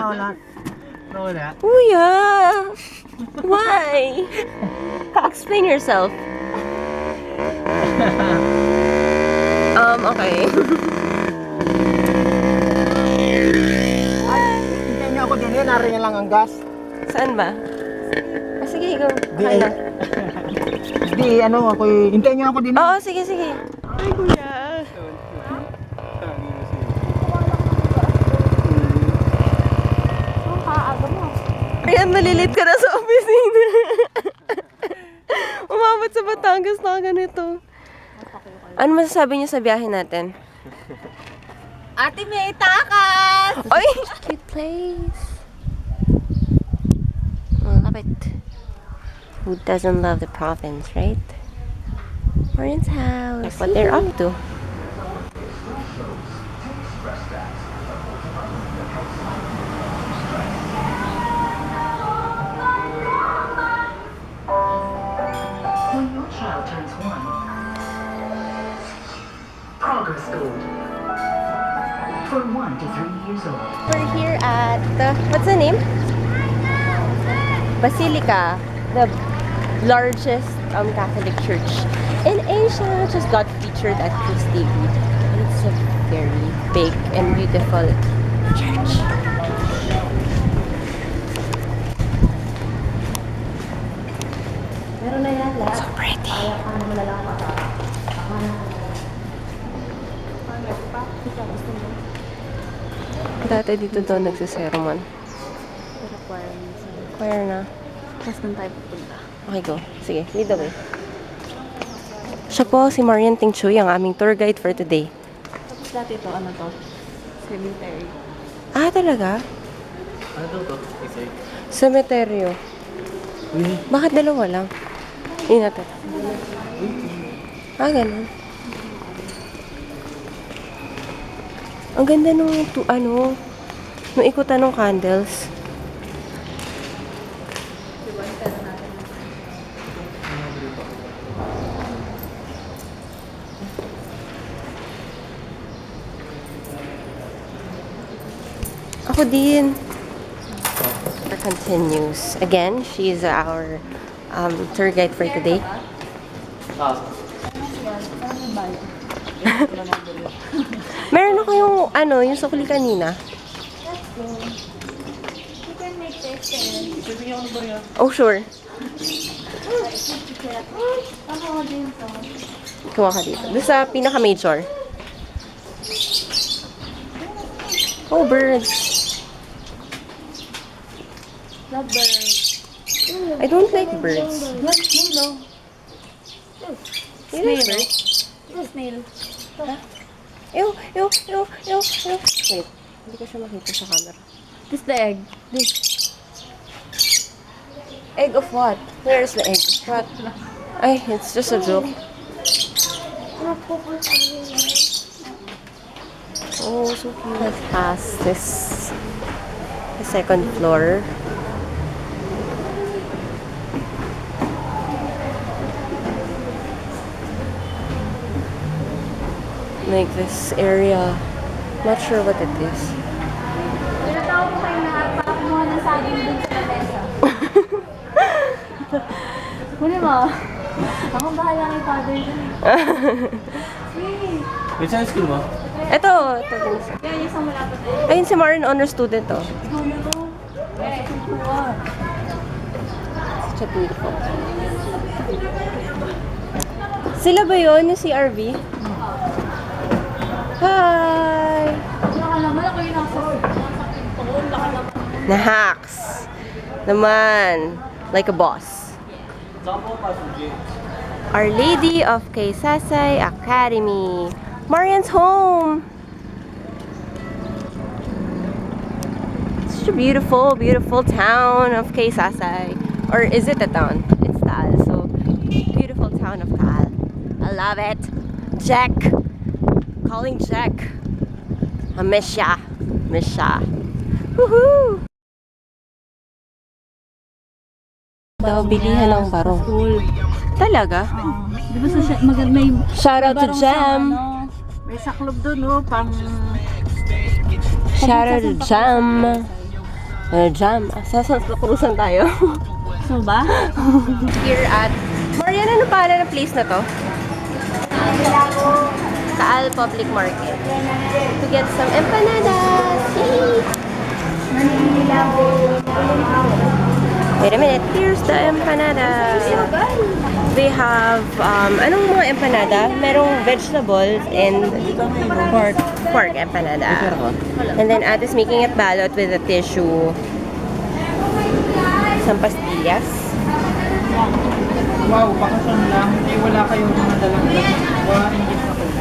Nawala. Nawala. Kuya! Why? Explain yourself. Okay. Hintayin niyo ako din yan. Narin lang ang gas. Saan ba? Sige, go. Di, Okay na. di, ano, ako, hintayin niyo ako din. Oo, sige. Ay, kuya. Ayan, malilit ka na sa opisina. Umabot sa Batangas na ganito. Ano masasabi niyo sa biyahe natin? Ate May, takas! Ay! Cute place. Love it. Who doesn't love the province, right? Marian's house. That's what they're up to. When your child turns 1, progress gold. From 1 to 3 years old. We're here at what's the name? Basilica, the largest Catholic church in Asia. Just got featured at Christie. It's a very big and beautiful church. So pretty. Dati dito daw nagsisermon. Pero Choir na. Tapos nang tayo pupunta. Okay, go. Sige, lead the way. Siya po si Marian Ting Chuy, ang aming tour guide for today. Tapos dati ito, ano to? Cemetery. Ah, talaga? Ano to? Cemeteryo. Bakit dalawa lang? Hindi natin. Ah, ganun. Ang ganda nung, nung ikutan ng candles. Ako din. Continues. Again, she is our tour guide for today. Meron ako yung, yung sukli kanina. Oh, sure. Kuha ka dito. Doon sa pinaka-major. Oh, birds. Love bird. I don't like birds. What? Snail, You like birds? Snail. Ew. Wait, hindi ko siya makita sa camera. This the egg. This. Egg of what? Where is the egg? What? Ay, it's just a joke. Oh, so cute. It has the second floor. Like this area. Not sure what it is. Tinatawag ko kayo lahat para kumuha ng saging dun sa lamesa. Kunin mo. Akong bahala kay father dun eh. Which high school mo? Ito din. Yan, yung sa malapit na yun. Ayun si Marin, honor student to. Ikaw na to. Kuha. Such a beautiful. Sila ba yun, yung CRV? Hi! Wala naman ako yung nasa pintuon. Laka naman. Na-hacks. Naman. Like a boss. Our Lady of Kaysasay Academy. Marian's home. Such a beautiful, beautiful town of Kaysasay. Or is it a town? It's Taal. So, beautiful town of Taal. I love it. Jack. Calling Jack. I miss ya. Woohoo! Daw bilihan ng baro. Talaga? Di ba sa may Shout out to Jam. May saklob dun, oh, pang... Shout out to Jam. Jam. Sa Santa Cruzan tayo. So ba? Here at... Marian, ano pangalan ng place na to? Taal Public Market. To get some empanadas. Yay! Wait a minute. Here's the empanada. They have, anong mga empanada? Merong vegetables and pork empanada. And then Ate is making it balot with a tissue. Some pastillas. Wow, bakasyon lang. Eh, wala kayong mga dalang wala ingit na kayo.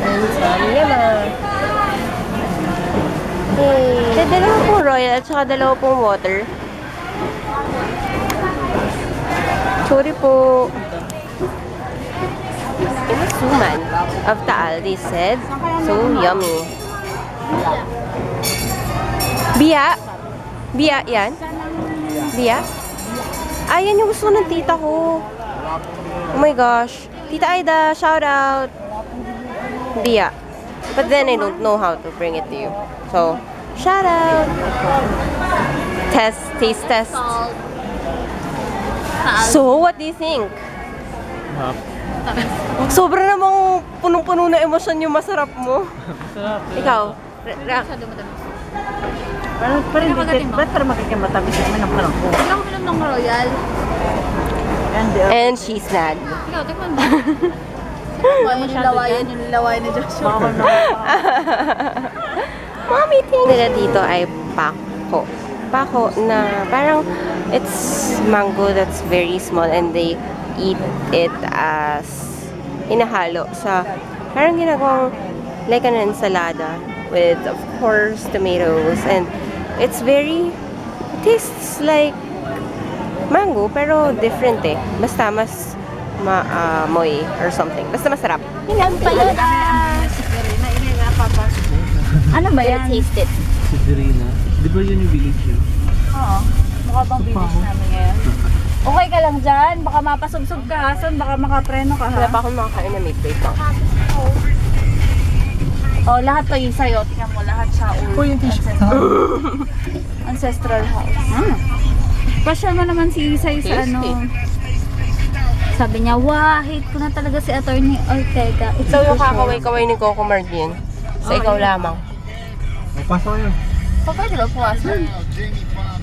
And some lemon. Hey. Dalawa pong royal at saka dalawa pong water. Sorry po. In the suman of Taal, they said, so yummy. Bia? Bia yan? Bia? Ah, yan yung gusto ng tita ko. Oh my gosh. Tita Aida, shout out. Bia. But then I don't know how to bring it to you. So, shout out. Test, taste test. So, what do you think? Sobra namang punong-puno na emosyon yung masarap mo. Sarap. Ikaw? Pero makikimatamis naman ang parang ko. Hindi ako minom ng royal. And she snagged. Ikaw, tikman mo. Yung lawayan ni Joshua. Mommy, ting! Nila dito ay pako. Pako na parang it's mango that's very small and they eat it as inahalo sa parang ginagawang like an ensalada with of course tomatoes and it's very it tastes like mango pero different eh. Basta mas moy or something. Basta masarap. Ano ba yan? Taste it. Si Serena. Di ba yun yung village yun? Oo. Mukha bang bilis namin ngayon? Okay ka lang dyan. Baka mapasubsob ka, Hasan. Baka makapreno ka, Wala ha? pa akong makakain na may plate lang. Oh, lahat to yung sa'yo. Tingnan mo, lahat siya yung t-shirt. Ancestral house. Pasyal mo naman si Isay sa Tasty. ano. Sabi niya, wah, hate ko na talaga si Attorney Ortega. Ikaw yung kakaway-kaway ni Coco Martin. So, ikaw lamang. Pasok kayo. Pwede ba puwasan?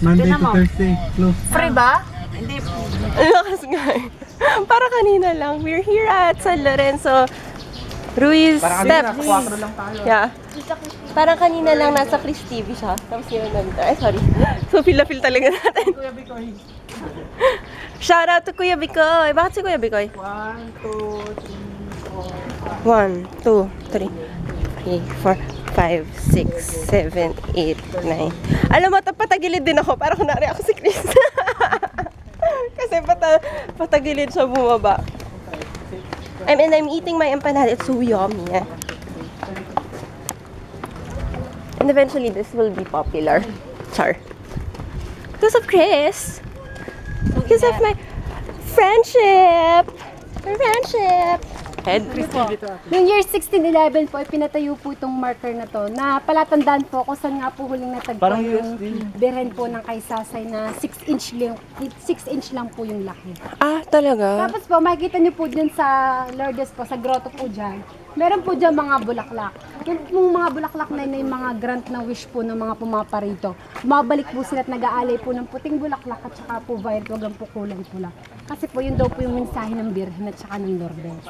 Monday Tignan to mo. Thursday. Close. Free ba? Ang lakas nga eh. Para kanina lang. We're here at San Lorenzo Ruiz Steps. 4 lang tayo. Yeah. Parang kanina lang nasa Chris TV siya. Tapos yun nandito. Ay, sorry. So, feel talaga natin. Kuya Bikoy. Shout out to Kuya Bikoy. Bakit si Kuya Bikoy? 1, 2, 3, 4. 1, 2, 3, 4, 5, 6, 7, 8, 9. Alam mo, patagilid din ako. Para kunwari ako si Chris. Kasi patagilid siya bumaba. And I'm eating my empanada. It's so yummy. Eh? And eventually, this will be popular. Char. Because of Chris. Because of my friendship. My friendship. Head. Noong year 1611 po, pinatayo po itong marker na to na palatandaan po kung saan nga po huling natagpuan yung birhen po ng kay Sasay na 6 inch lang po yung laki. Ah, talaga? Tapos po, makikita niyo po dyan sa Lourdes po, sa grotto po dyan, meron po dyan mga bulaklak. Yung mga bulaklak na yun, yung mga grant na wish po ng mga pumaparito. Mabalik po sila at nag-aalay po ng puting bulaklak at saka po violet, wag lang po kulay pula. Kasi po yun daw po yung mensahe ng birhen at saka ng Lourdes.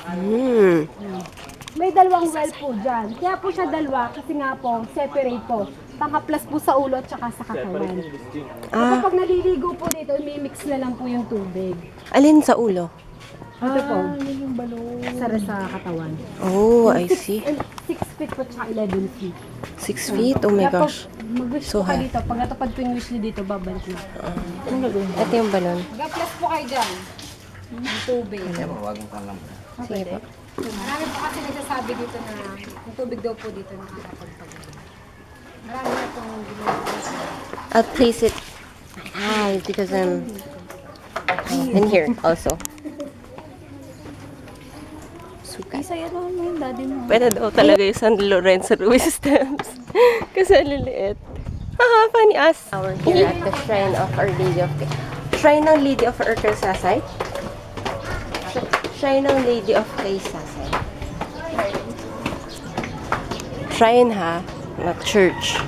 May dalawang well po dyan. Kaya po siya dalawa kasi nga po, separate po. Pangaplas po sa ulo at saka sa katawan. So kapag naliligo po dito, may mix na lang po yung tubig. Alin sa ulo? Ito po. Yung balon. Sa katawan. Oh, I see. 6 feet po tsaka 11 feet. 6 feet? Oh my Kaya gosh. pag mag-wish So po kayo high. dito, pag natupad po yung wish niyo dito, babalik na. Ito yung balon. Mag-plus po kayo dyan. Yung tubig. Sige po. Marami po kasi nagsasabi dito na yung tubig daw po dito nakakapagpag. Marami na pong ginagawa. I'll place it high because I'm in here also. Sukat. Isay, ano mo yung daddy mo? Pwede daw talaga yung San Lorenzo Ruiz Steps. Kasi liliit. Funny us. We're here at the Shrine of Our Lady of Shrine ng Lady of Our Sasay. Shrine ng Lady of Sasay. Shrine ha, not church.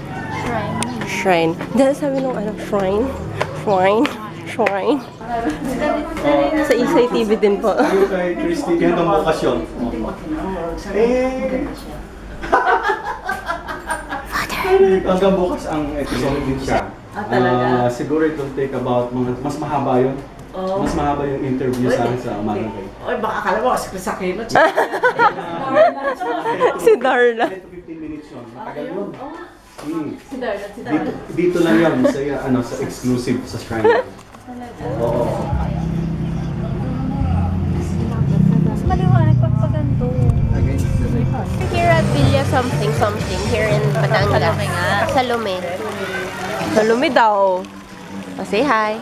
Shrine. Dahil sabi nung ano, shrine. Shrine. Shrine. Sa Isay TV din po. Tayo kay Christy, ganitong bukasyon. Hanggang bukas ang episode din siya. talaga? Siguro it will take about, mas mahaba yun. Mas mahaba yung interview sa akin sa Managay. Oy, baka akala mo kasi sa kilot. Si Darla. 10 to 15 minutes yun. Matagal yun. Si Darla. Dito lang yun, sa exclusive sa Shrine. Oo. Mas maliwanag pag paganto. Here at Villa something here in Batangas. Salome nga. Salome. Salome daw. Say hi.